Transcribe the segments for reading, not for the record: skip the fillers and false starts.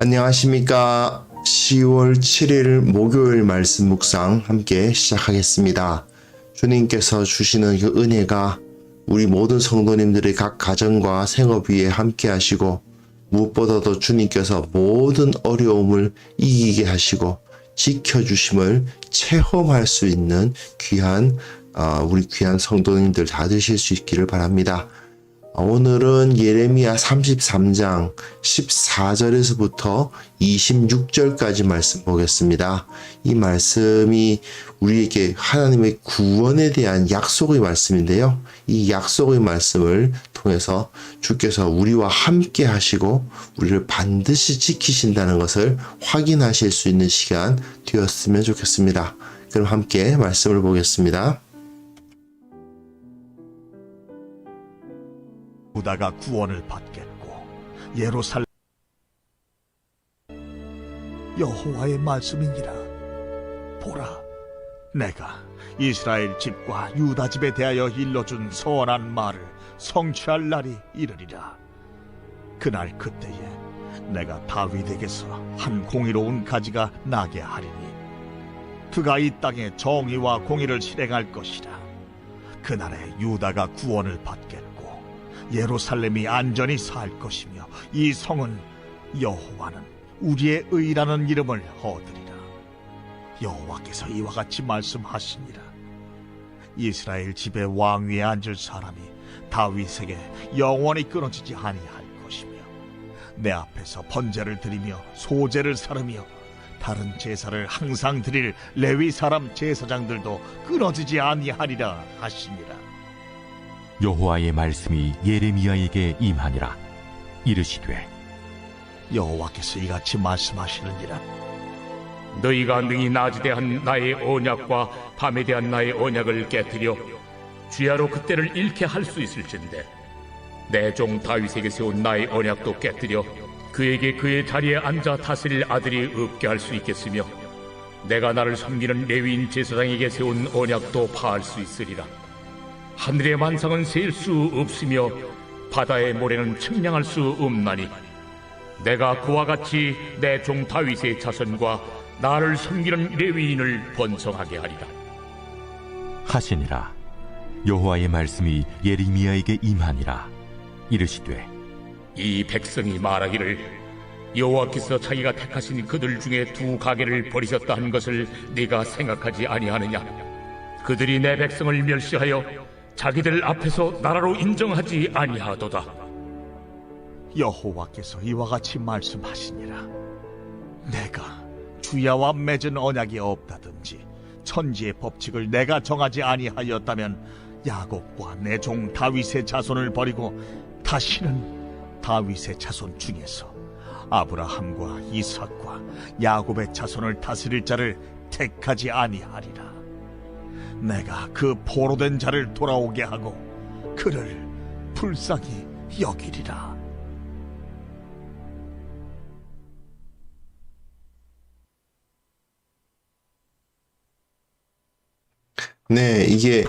안녕하십니까. 10월 7일 목요일 말씀 묵상 함께 시작하겠습니다. 주님께서 주시는 그 은혜가 우리 모든 성도님들의 각 가정과 생업 위에 함께 하시고 무엇보다도 주님께서 모든 어려움을 이기게 하시고 지켜주심을 체험할 수 있는 우리 귀한 성도님들 다 되실 수 있기를 바랍니다. 오늘은 예레미야 33장 14절에서부터 26절까지 말씀 보겠습니다. 이 말씀이 우리에게 하나님의 구원에 대한 약속의 말씀인데요. 이 약속의 말씀을 통해서 주께서 우리와 함께 하시고 우리를 반드시 지키신다는 것을 확인하실 수 있는 시간 되었으면 좋겠습니다. 그럼 함께 말씀을 보겠습니다. 유다가 구원을 받겠고 예루살렘 여호와의 말씀이니라. 보라, 내가 이스라엘 집과 유다 집에 대하여 일러준 선한 말을 성취할 날이 이르리라. 그날 그때에 내가 다윗에게서 한 공의로운 가지가 나게 하리니 그가 이 땅에 정의와 공의를 실행할 것이라. 그날에 유다가 구원을 받겠고 예루살렘이 안전히 살 것이며 이 성은 여호와는 우리의 의라는 이름을 얻으리라. 여호와께서 이와 같이 말씀하시니라. 이스라엘 집의 왕위에 앉을 사람이 다윗에게 영원히 끊어지지 아니할 것이며 내 앞에서 번제를 드리며 소제를 사르며 다른 제사를 항상 드릴 레위 사람 제사장들도 끊어지지 아니하리라 하시니라. 여호와의 말씀이 예레미야에게 임하니라. 이르시되 여호와께서 이같이 말씀하시느니라. 너희가 능히 낮에 대한 나의 언약과 밤에 대한 나의 언약을 깨뜨려 주야로 그때를 잃게 할 수 있을진데 내 종 다윗에게 세운 나의 언약도 깨뜨려 그에게 그의 자리에 앉아 다스릴 아들이 없게 할 수 있겠으며 내가 나를 섬기는 레위인 제사장에게 세운 언약도 파할 수 있으리라. 하늘의 만상은 셀 수 없으며 바다의 모래는 측량할 수 없나니 내가 그와 같이 내 종 다윗의 자손과 나를 섬기는 레위인을 번성하게 하리라 하시니라. 여호와의 말씀이 예레미야에게 임하니라. 이르시되 이 백성이 말하기를 여호와께서 자기가 택하신 그들 중에 두 가게를 버리셨다 한 것을 네가 생각하지 아니하느냐. 그들이 내 백성을 멸시하여 자기들 앞에서 나라로 인정하지 아니하도다. 여호와께서 이와 같이 말씀하시니라. 내가 주야와 맺은 언약이 없다든지 천지의 법칙을 내가 정하지 아니하였다면 야곱과 내 종 다윗의 자손을 버리고 다시는 다윗의 자손 중에서 아브라함과 이삭과 야곱의 자손을 다스릴 자를 택하지 아니하리라. 내가 그 포로된 자를 돌아오게 하고 그를 불쌍히 여기리라. 네, 이게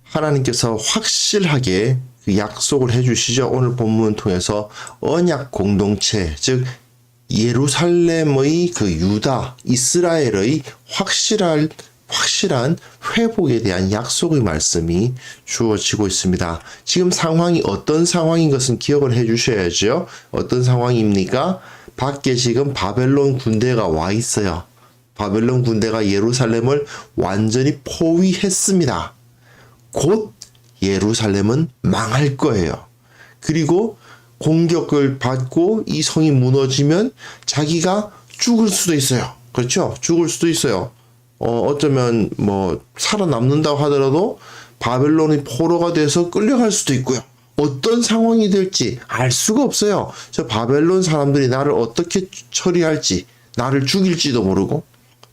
하나님께서 확실하게 그 약속을 해주시죠. 오늘 본문 통해서 언약 공동체, 즉 예루살렘의 그 유다, 이스라엘의 확실한 회복에 대한 약속의 말씀이 주어지고 있습니다. 지금 상황이 어떤 상황인 것은 기억을 해 주셔야죠. 어떤 상황입니까? 밖에 지금 바벨론 군대가 와 있어요. 바벨론 군대가 예루살렘을 완전히 포위했습니다. 곧 예루살렘은 망할 거예요. 그리고 공격을 받고 이 성이 무너지면 자기가 죽을 수도 있어요. 그렇죠? 죽을 수도 있어요. 어쩌면 살아남는다고 하더라도 바벨론이 포로가 돼서 끌려갈 수도 있고요. 어떤 상황이 될지 알 수가 없어요. 저 바벨론 사람들이 나를 어떻게 처리할지, 나를 죽일지도 모르고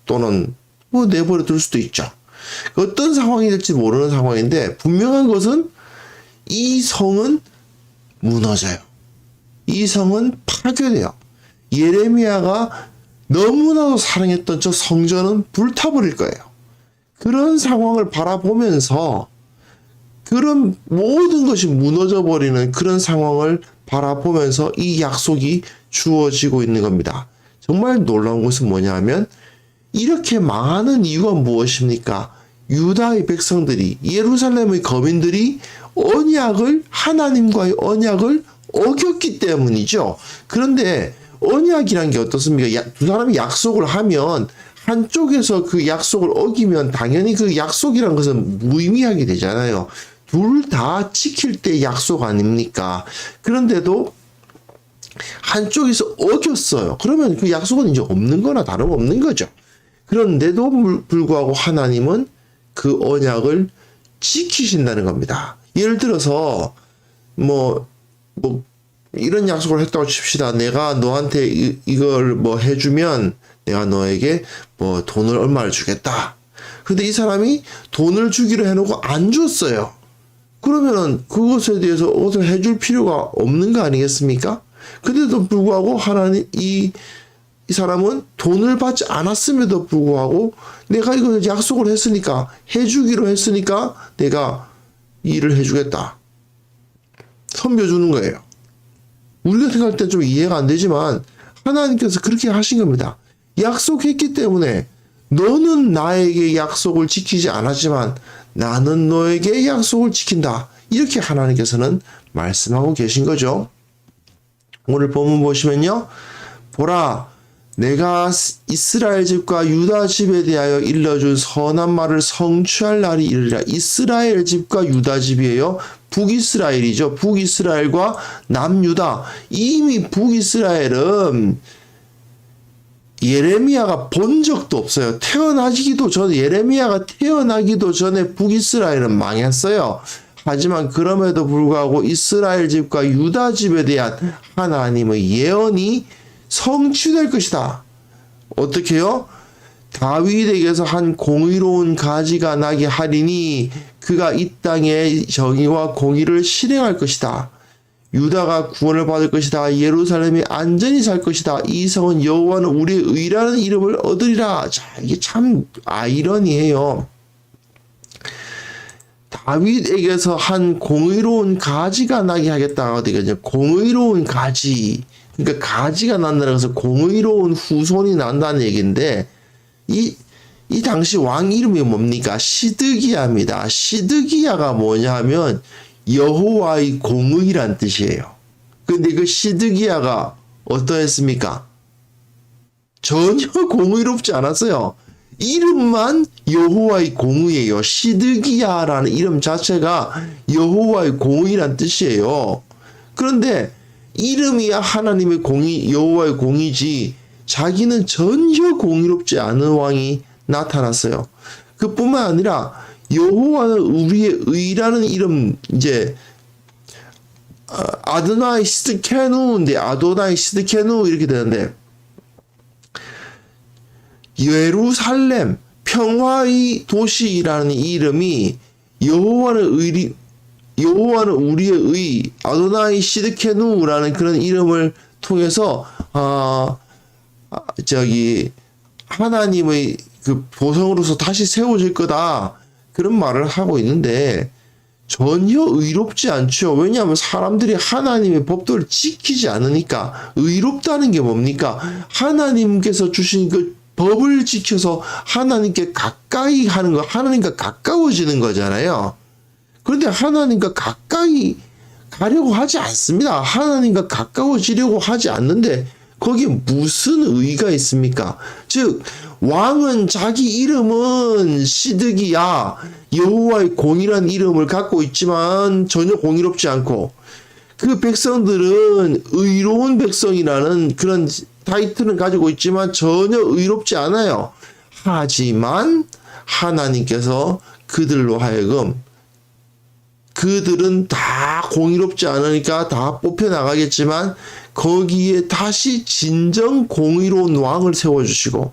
또는 내버려 둘 수도 있죠. 어떤 상황이 될지 모르는 상황인데 분명한 것은 이 성은 무너져요. 이 성은 파괴돼요. 예레미야가 너무나도 사랑했던 저 성전은 불타버릴 거예요. 그런 상황을 바라보면서 그런 모든 것이 무너져 버리는 그런 상황을 바라보면서 이 약속이 주어지고 있는 겁니다. 정말 놀라운 것은 뭐냐 하면 이렇게 망하는 이유가 무엇입니까? 유다의 백성들이, 예루살렘의 거민들이 하나님과의 언약을 어겼기 때문이죠. 그런데 언약이란 게 어떻습니까? 두 사람이 약속을 하면 한쪽에서 그 약속을 어기면 당연히 그 약속이란 것은 무의미하게 되잖아요. 둘 다 지킬 때 약속 아닙니까? 그런데도 한쪽에서 어겼어요. 그러면 그 약속은 이제 없는 거나 다름없는 거죠. 그런데도 불구하고 하나님은 그 언약을 지키신다는 겁니다. 예를 들어서 이런 약속을 했다고 칩시다. 내가 너한테 이걸 해주면 내가 너에게 돈을 얼마를 주겠다. 근데 이 사람이 돈을 주기로 해놓고 안 줬어요. 그러면은 그것에 대해서 어떻게 해줄 필요가 없는 거 아니겠습니까? 근데도 불구하고 이 사람은 돈을 받지 않았음에도 불구하고 내가 이걸 약속을 했으니까, 해주기로 했으니까 내가 일을 해주겠다. 섬겨주는 거예요. 우리가 생각할 때 좀 이해가 안 되지만 하나님께서 그렇게 하신 겁니다. 약속했기 때문에 너는 나에게 약속을 지키지 않았지만 나는 너에게 약속을 지킨다. 이렇게 하나님께서는 말씀하고 계신 거죠. 오늘 본문 보시면요. 보라, 내가 이스라엘 집과 유다 집에 대하여 일러준 선한 말을 성취할 날이 이르리라. 이스라엘 집과 유다 집이에요. 북이스라엘이죠. 북이스라엘과 남유다. 이미 북이스라엘은 예레미야가 본 적도 없어요. 예레미야가 태어나기도 전에 북이스라엘은 망했어요. 하지만 그럼에도 불구하고 이스라엘 집과 유다 집에 대한 하나님의 예언이 성취될 것이다. 어떻게요? 다윗에게서 한 공의로운 가지가 나게 하리니 그가 이 땅에 정의와 공의를 실행할 것이다. 유다가 구원을 받을 것이다. 예루살렘이 안전히 살 것이다. 이 성은 여호와는 우리의 의라는 이름을 얻으리라. 자, 이게 참 아이러니해요. 다윗에게서 한 공의로운 가지가 나게 하겠다. 되겠죠. 공의로운 가지. 그러니까 가지가 난다는 것은 공의로운 후손이 난다는 얘기인데 이 당시 왕 이름이 뭡니까? 시드기야입니다. 시드기야가 뭐냐 하면 여호와의 공의란 뜻이에요. 근데 그 시드기야가 어떠했습니까? 전혀 공의롭지 않았어요. 이름만 여호와의 공의예요. 시드기야라는 이름 자체가 여호와의 공의란 뜻이에요. 그런데 이름이야 하나님의 공의, 여호와의 공의지 자기는 전혀 공의롭지 않은 왕이 나타났어요. 그뿐만 아니라 여호와는 우리의 의라는 이름, 이제 아도나이 시드케누인데 아도나이 시드케누 이렇게 되는데 예루살렘 평화의 도시라는 이름이 여호와는 우리의 의 아도나이 시드케누라는 그런 이름을 통해서 하나님의 그 보성으로서 다시 세워질 거다 그런 말을 하고 있는데 전혀 의롭지 않죠. 왜냐하면 사람들이 하나님의 법도를 지키지 않으니까. 의롭다는 게 뭡니까? 하나님께서 주신 그 법을 지켜서 하나님께 가까이 하는 거, 하나님과 가까워지는 거잖아요. 그런데 하나님과 가까이 가려고 하지 않습니다. 하나님과 가까워지려고 하지 않는데 거기에 무슨 의의가 있습니까? 즉 왕은 자기 이름은 시드기야 여호와의 공의란 이름을 갖고 있지만 전혀 공의롭지 않고 그 백성들은 의로운 백성이라는 그런 타이틀은 가지고 있지만 전혀 의롭지 않아요. 하지만 하나님께서 그들로 하여금 그들은 다 공의롭지 않으니까 다 뽑혀나가겠지만 거기에 다시 진정 공의로운 왕을 세워주시고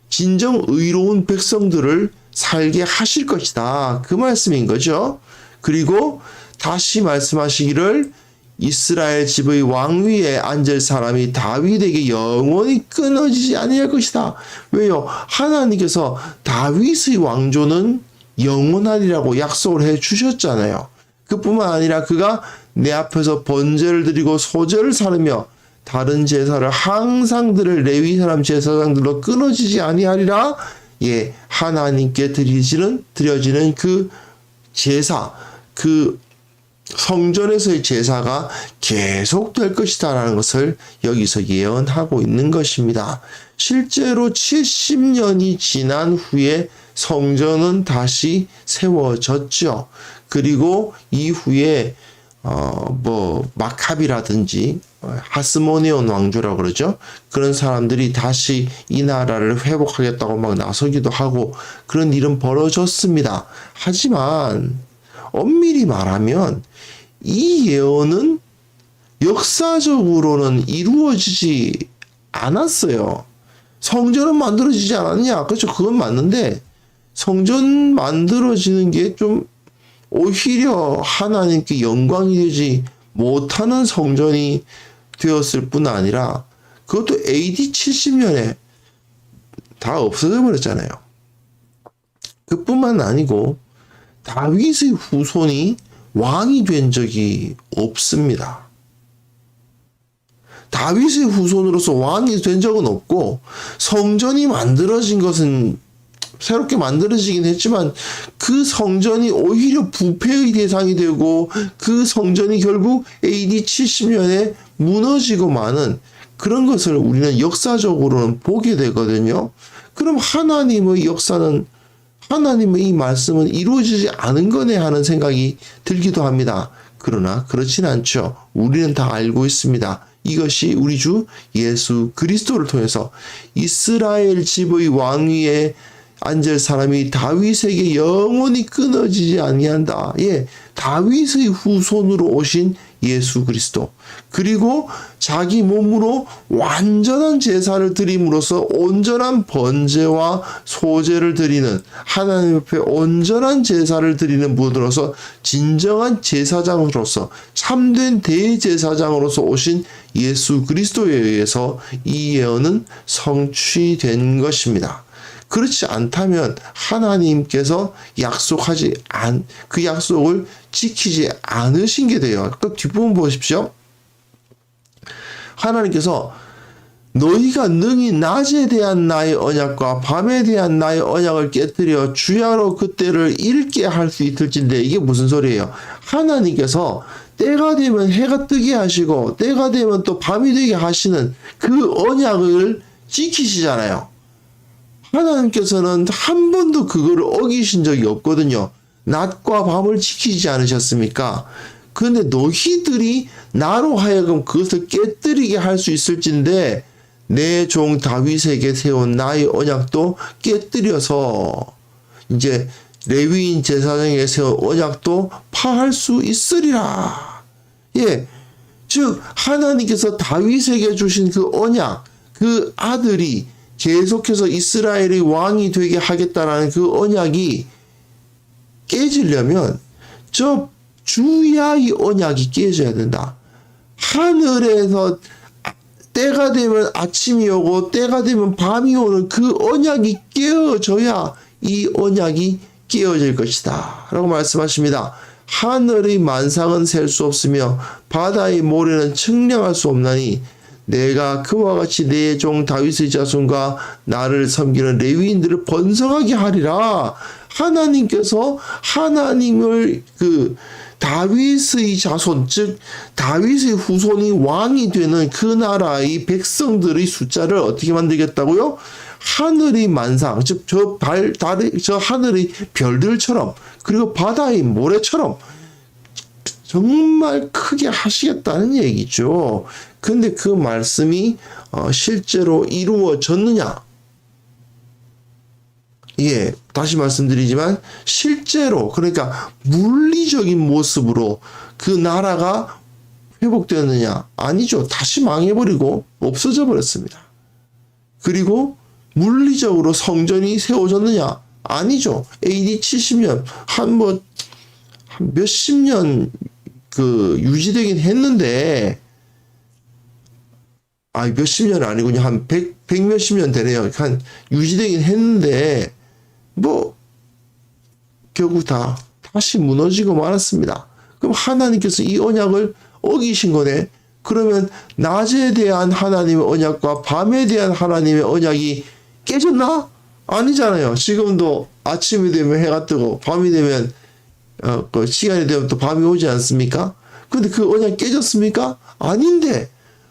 진정 의로운 백성들을 살게 하실 것이다. 그 말씀인 거죠. 그리고 다시 말씀하시기를 이스라엘 집의 왕위에 앉을 사람이 다윗에게 영원히 끊어지지 아니할 것이다. 왜요? 하나님께서 다윗의 왕조는 영원하리라고 약속을 해 주셨잖아요. 그뿐만 아니라 그가 내 앞에서 번제를 드리고 소제를 사르며 다른 제사를 항상 드릴 레위 사람 제사장들로 끊어지지 아니하리라. 예, 하나님께 드려지는 그 제사, 그 성전에서의 제사가 계속될 것이다라는 것을 여기서 예언하고 있는 것입니다. 실제로 70년이 지난 후에 성전은 다시 세워졌죠. 그리고 이후에 마카비라든지 하스모니온 왕조라고 그러죠. 그런 사람들이 다시 이 나라를 회복하겠다고 막 나서기도 하고 그런 일은 벌어졌습니다. 하지만 엄밀히 말하면 이 예언은 역사적으로는 이루어지지 않았어요. 성전은 만들어지지 않았냐? 그렇죠. 그건 맞는데 성전 만들어지는 게 좀 오히려 하나님께 영광이 되지 못하는 성전이 되었을 뿐 아니라 그것도 AD 70년에 다 없어져 버렸잖아요. 그뿐만 아니고 다윗의 후손이 왕이 된 적이 없습니다. 다윗의 후손으로서 왕이 된 적은 없고 성전이 만들어진 것은 새롭게 만들어지긴 했지만 그 성전이 오히려 부패의 대상이 되고 그 성전이 결국 AD 70년에 무너지고 마는 그런 것을 우리는 역사적으로는 보게 되거든요. 그럼 하나님의 역사는 하나님의 이 말씀은 이루어지지 않은 거네 하는 생각이 들기도 합니다. 그러나 그렇진 않죠. 우리는 다 알고 있습니다. 이것이 우리 주 예수 그리스도를 통해서 이스라엘 집의 왕위에 앉을 사람이 다윗에게 영원히 끊어지지 아니한다. 예, 다윗의 후손으로 오신 예수 그리스도. 그리고 자기 몸으로 완전한 제사를 드림으로써 온전한 번제와 소제를 드리는 하나님 앞에 온전한 제사를 드리는 분으로서 진정한 제사장으로서 참된 대제사장으로서 오신 예수 그리스도에 의해서 이 예언은 성취된 것입니다. 그렇지 않다면 하나님께서 그 약속을 지키지 않으신 게 돼요. 그 뒷부분 보십시오. 하나님께서 너희가 능히 낮에 대한 나의 언약과 밤에 대한 나의 언약을 깨뜨려 주야로 그때를 잃게 할 수 있을진데 이게 무슨 소리예요? 하나님께서 때가 되면 해가 뜨게 하시고 때가 되면 또 밤이 되게 하시는 그 언약을 지키시잖아요. 하나님께서는 한 번도 그거를 어기신 적이 없거든요. 낮과 밤을 지키지 않으셨습니까? 그런데 너희들이 나로 하여금 그것을 깨뜨리게 할 수 있을진데 내 종 다윗에게 세운 나의 언약도 깨뜨려서 이제 레위인 제사장에게 세운 언약도 파할 수 있으리라. 예, 즉 하나님께서 다윗에게 주신 그 언약, 그 아들이 계속해서 이스라엘의 왕이 되게 하겠다라는 그 언약이 깨지려면 저 주야의 언약이 깨져야 된다. 하늘에서 때가 되면 아침이 오고 때가 되면 밤이 오는 그 언약이 깨어져야 이 언약이 깨어질 것이다 라고 말씀하십니다. 하늘의 만상은 셀 수 없으며 바다의 모래는 측량할 수 없나니 내가 그와 같이 내 종 다윗의 자손과 나를 섬기는 레위인들을 번성하게 하리라. 하나님께서 하나님을 다윗의 자손, 즉 다윗의 후손이 왕이 되는 그 나라의 백성들의 숫자를 어떻게 만들겠다고요? 하늘의 만상, 즉 저 하늘의 별들처럼 그리고 바다의 모래처럼 정말 크게 하시겠다는 얘기죠. 근데 그 말씀이 실제로 이루어졌느냐? 예, 다시 말씀드리지만 실제로 그러니까 물리적인 모습으로 그 나라가 회복되었느냐? 아니죠. 다시 망해버리고 없어져 버렸습니다. 그리고 물리적으로 성전이 세워졌느냐? 아니죠. AD 70년 한 몇십 년 유지되긴 했는데 몇십 년 아니군요. 한 100 몇십 년 되네요. 한 유지되긴 했는데 결국 다시 무너지고 말았습니다. 그럼 하나님께서 이 언약을 어기신 거네. 그러면 낮에 대한 하나님의 언약과 밤에 대한 하나님의 언약이 깨졌나? 아니잖아요. 지금도 아침이 되면 해가 뜨고 밤이 되면 그 시간이 되면 또 밤이 오지 않습니까? 근데 그 언약 깨졌습니까? 아닌데.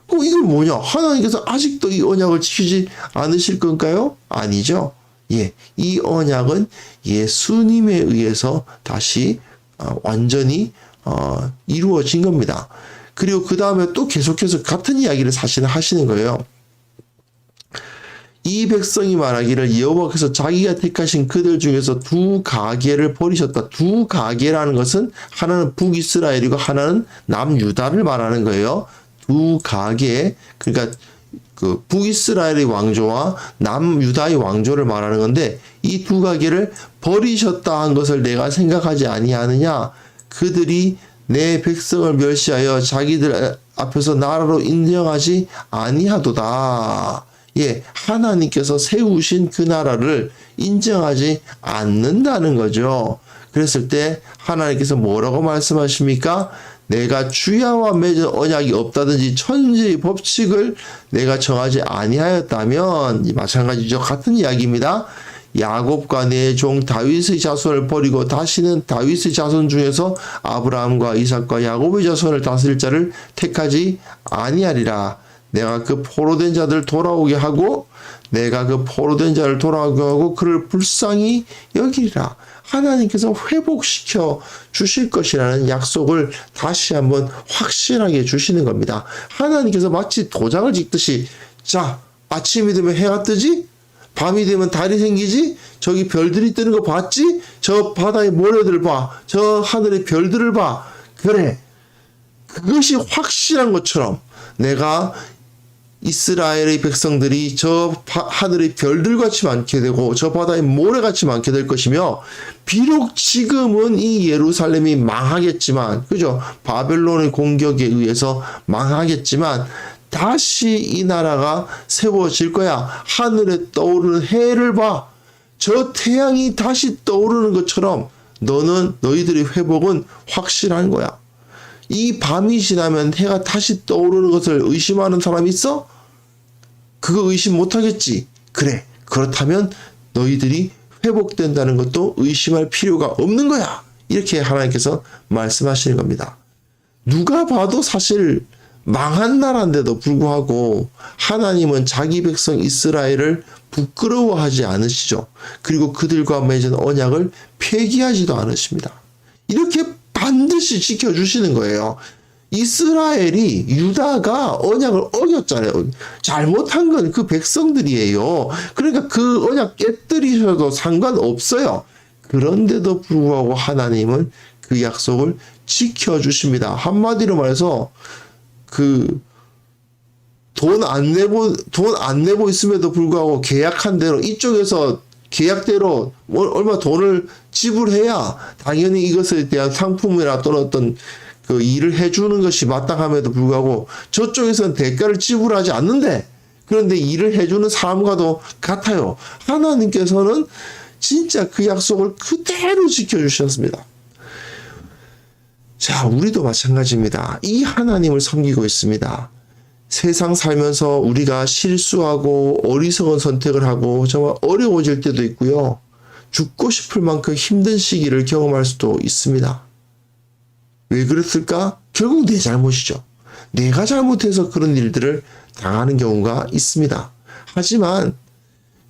그럼 이건 뭐냐? 하나님께서 아직도 이 언약을 지키지 않으실 건가요? 아니죠. 예, 이 언약은 예수님에 의해서 다시 완전히 이루어진 겁니다. 그리고 그 다음에 또 계속해서 같은 이야기를 사실 하시는 거예요. 이 백성이 말하기를 여호와께서 자기가 택하신 그들 중에서 두 가계를 버리셨다. 두 가계라는 것은 하나는 북이스라엘이고 하나는 남유다를 말하는 거예요. 두 가계, 그러니까 그 북이스라엘의 왕조와 남유다의 왕조를 말하는 건데 이 두 가계를 버리셨다 한 것을 내가 생각하지 아니하느냐. 그들이 내 백성을 멸시하여 자기들 앞에서 나라로 인정하지 아니하도다. 예, 하나님께서 세우신 그 나라를 인정하지 않는다는 거죠. 그랬을 때 하나님께서 뭐라고 말씀하십니까? 내가 주야와 맺은 언약이 없다든지 천지의 법칙을 내가 정하지 아니하였다면 마찬가지죠. 같은 이야기입니다. 야곱과 내 종 다윗의 자손을 버리고 다시는 다윗의 자손 중에서 아브라함과 이삭과 야곱의 자손을 다스릴 자를 택하지 아니하리라. 내가 그 포로된 자들 돌아오게 하고 내가 그 포로된 자를 돌아오게 하고 그를 불쌍히 여기리라. 하나님께서 회복시켜 주실 것이라는 약속을 다시 한번 확실하게 주시는 겁니다. 하나님께서 마치 도장을 찍듯이 자, 아침이 되면 해가 뜨지? 밤이 되면 달이 생기지? 저기 별들이 뜨는 거 봤지? 저 바다의 모래들 봐. 저 하늘의 별들을 봐. 그래. 그것이 확실한 것처럼 내가 이스라엘의 백성들이 저 하늘의 별들같이 많게 되고 저 바다의 모래같이 많게 될 것이며 비록 지금은 이 예루살렘이 망하겠지만 그죠? 바벨론의 공격에 의해서 망하겠지만 다시 이 나라가 세워질 거야. 하늘에 떠오르는 해를 봐. 저 태양이 다시 떠오르는 것처럼 너희들의 회복은 확실한 거야. 이 밤이 지나면 해가 다시 떠오르는 것을 의심하는 사람이 있어? 그거 의심 못하겠지. 그래. 그렇다면 너희들이 회복된다는 것도 의심할 필요가 없는 거야. 이렇게 하나님께서 말씀하시는 겁니다. 누가 봐도 사실 망한 나라인데도 불구하고 하나님은 자기 백성 이스라엘을 부끄러워하지 않으시죠. 그리고 그들과 맺은 언약을 폐기하지도 않으십니다. 이렇게 반드시 지켜주시는 거예요. 이스라엘이 유다가 언약을 어겼잖아요. 잘못한 건 그 백성들이에요. 그러니까 그 언약 깨뜨리셔도 상관없어요. 그런데도 불구하고 하나님은 그 약속을 지켜주십니다. 한마디로 말해서 돈 안 내고 있음에도 불구하고 계약한 대로 이쪽에서 계약대로 얼마 돈을 지불해야 당연히 이것에 대한 상품이나 또는 어떤 그 일을 해주는 것이 마땅함에도 불구하고 저쪽에서는 대가를 지불하지 않는데 그런데 일을 해주는 사람과도 같아요. 하나님께서는 진짜 그 약속을 그대로 지켜주셨습니다. 자, 우리도 마찬가지입니다. 이 하나님을 섬기고 있습니다. 세상 살면서 우리가 실수하고 어리석은 선택을 하고 정말 어려워질 때도 있고요. 죽고 싶을 만큼 힘든 시기를 경험할 수도 있습니다. 왜 그랬을까? 결국 내 잘못이죠. 내가 잘못해서 그런 일들을 당하는 경우가 있습니다. 하지만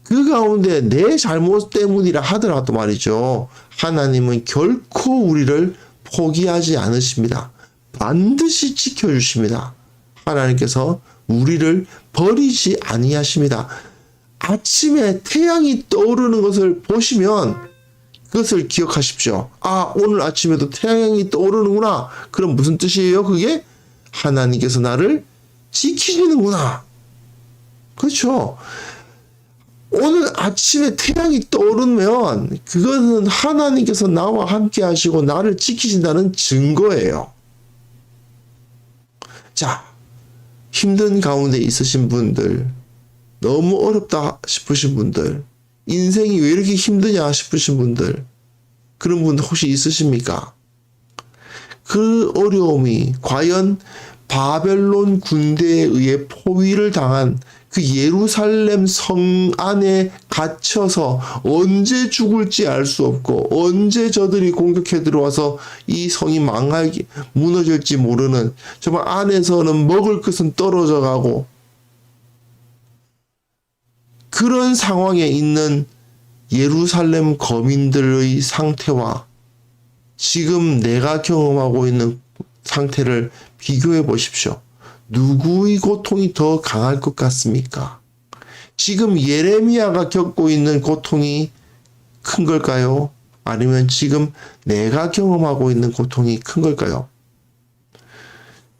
그 가운데 내 잘못 때문이라 하더라도 말이죠. 하나님은 결코 우리를 포기하지 않으십니다. 반드시 지켜주십니다. 하나님께서 우리를 버리지 아니하십니다. 아침에 태양이 떠오르는 것을 보시면 그것을 기억하십시오. 아, 오늘 아침에도 태양이 떠오르는구나. 그럼 무슨 뜻이에요? 그게 하나님께서 나를 지키시는구나. 그렇죠. 오늘 아침에 태양이 떠오르면 그것은 하나님께서 나와 함께 하시고 나를 지키신다는 증거예요. 자, 힘든 가운데 있으신 분들, 너무 어렵다 싶으신 분들, 인생이 왜 이렇게 힘드냐 싶으신 분들, 그런 분 혹시 있으십니까? 그 어려움이 과연 바벨론 군대에 의해 포위를 당한 그 예루살렘 성 안에 갇혀서 언제 죽을지 알 수 없고 언제 저들이 공격해 들어와서 이 성이 무너질지 모르는, 정말 안에서는 먹을 것은 떨어져 가고 그런 상황에 있는 예루살렘 거민들의 상태와 지금 내가 경험하고 있는 상태를 비교해 보십시오. 누구의 고통이 더 강할 것 같습니까? 지금 예레미야가 겪고 있는 고통이 큰 걸까요? 아니면 지금 내가 경험하고 있는 고통이 큰 걸까요?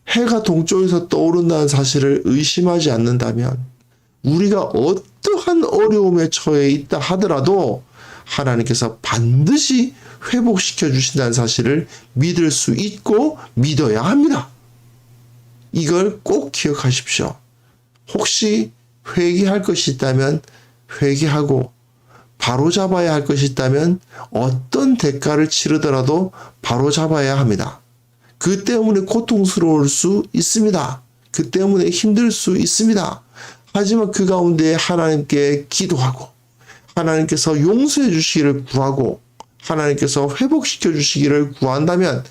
해가 동쪽에서 떠오른다는 사실을 의심하지 않는다면, 우리가 어떠한 어려움에 처해 있다 하더라도 하나님께서 반드시 회복시켜 주신다는 사실을 믿을 수 있고 믿어야 합니다. 이걸 꼭 기억하십시오. 혹시 회개할 것이 있다면 회개하고, 바로잡아야 할 것이 있다면 어떤 대가를 치르더라도 바로잡아야 합니다. 그 때문에 고통스러울 수 있습니다. 그 때문에 힘들 수 있습니다. 하지만 그 가운데 하나님께 기도하고 하나님께서 용서해 주시기를 구하고 하나님께서 회복시켜 주시기를 구한다면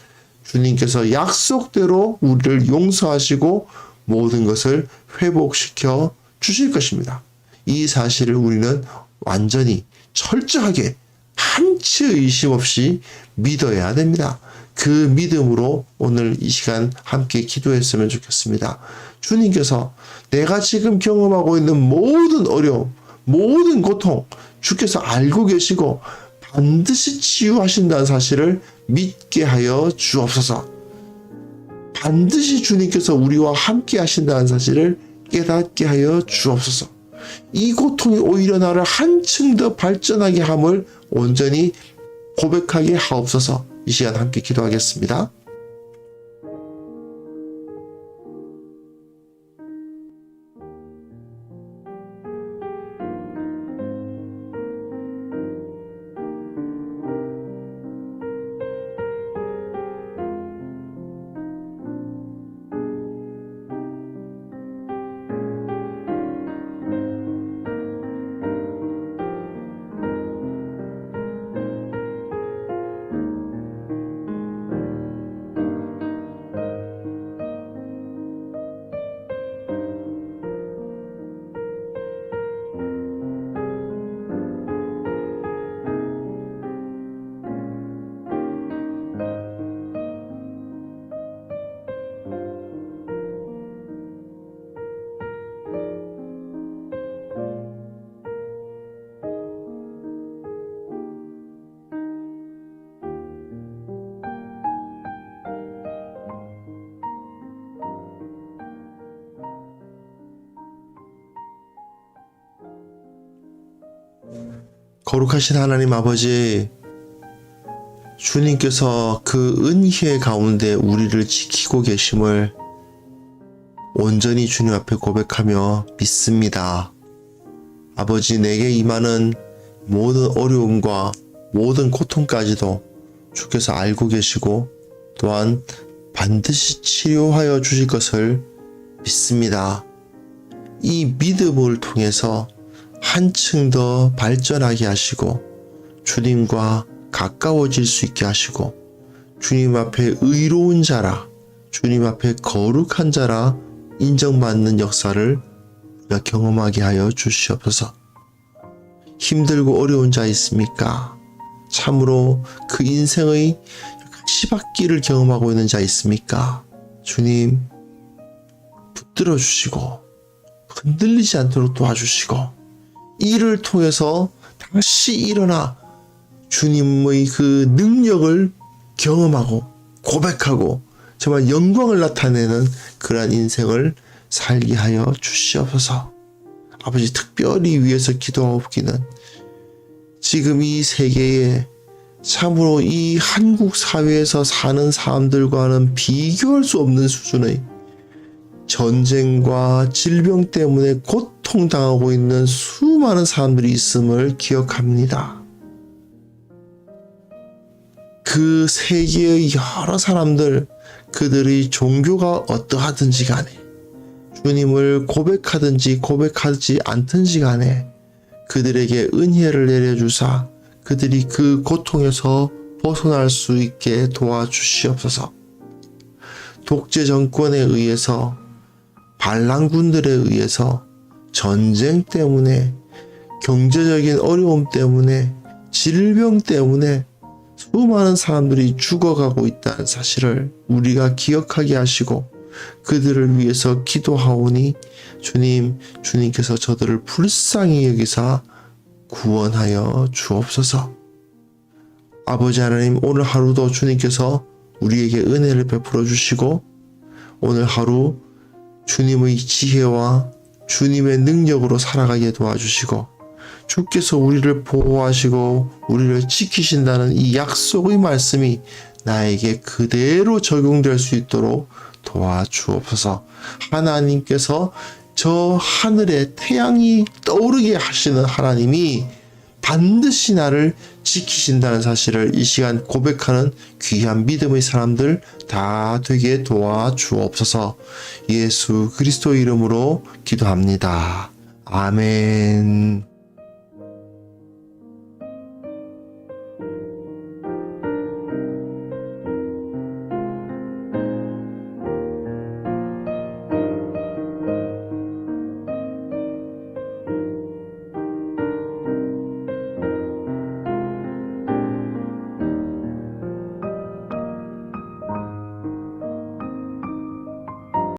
주님께서 약속대로 우리를 용서하시고 모든 것을 회복시켜 주실 것입니다. 이 사실을 우리는 완전히 철저하게 한치 의심 없이 믿어야 됩니다. 그 믿음으로 오늘 이 시간 함께 기도했으면 좋겠습니다. 주님께서 내가 지금 경험하고 있는 모든 어려움, 모든 고통 주께서 알고 계시고 반드시 치유하신다는 사실을 믿게 하여 주옵소서. 반드시 주님께서 우리와 함께 하신다는 사실을 깨닫게 하여 주옵소서. 이 고통이 오히려 나를 한층 더 발전하게 함을 온전히 고백하게 하옵소서. 이 시간 함께 기도하겠습니다. 거룩하신 하나님 아버지, 주님께서 그 은혜 가운데 우리를 지키고 계심을 온전히 주님 앞에 고백하며 믿습니다. 아버지, 내게 임하는 모든 어려움과 모든 고통까지도 주께서 알고 계시고 또한 반드시 치료하여 주실 것을 믿습니다. 이 믿음을 통해서 한층 더 발전하게 하시고 주님과 가까워질 수 있게 하시고 주님 앞에 의로운 자라, 주님 앞에 거룩한 자라 인정받는 역사를 우리가 경험하게 하여 주시옵소서. 힘들고 어려운 자 있습니까? 참으로 그 인생의 시박기를 경험하고 있는 자 있습니까? 주님, 붙들어 주시고 흔들리지 않도록 도와주시고 이를 통해서 다시 일어나 주님의 그 능력을 경험하고 고백하고 정말 영광을 나타내는 그러한 인생을 살게 하여 주시옵소서. 아버지, 특별히 위해서 기도하옵기는 지금 이 세계에 참으로 이 한국 사회에서 사는 사람들과는 비교할 수 없는 수준의 전쟁과 질병 때문에 고통당하고 있는 수많은 사람들이 있음을 기억합니다. 그 세계의 여러 사람들, 그들의 종교가 어떠하든지 간에, 주님을 고백하든지 고백하지 않든지 간에 그들에게 은혜를 내려주사 그들이 그 고통에서 벗어날 수 있게 도와주시옵소서. 독재 정권에 의해서, 반란군들에 의해서, 전쟁 때문에, 경제적인 어려움 때문에, 질병 때문에 수많은 사람들이 죽어가고 있다는 사실을 우리가 기억하게 하시고 그들을 위해서 기도하오니 주님께서 저들을 불쌍히 여기사 구원하여 주옵소서. 아버지 하나님, 오늘 하루도 주님께서 우리에게 은혜를 베풀어 주시고 오늘 하루 주님의 지혜와 주님의 능력으로 살아가게 도와주시고 주께서 우리를 보호하시고 우리를 지키신다는 이 약속의 말씀이 나에게 그대로 적용될 수 있도록 도와주옵소서. 하나님께서 저 하늘에 태양이 떠오르게 하시는 하나님이 반드시 나를 지키신다는 사실을 이 시간 고백하는 귀한 믿음의 사람들 다 되게 도와주옵소서. 예수 그리스도 이름으로 기도합니다. 아멘.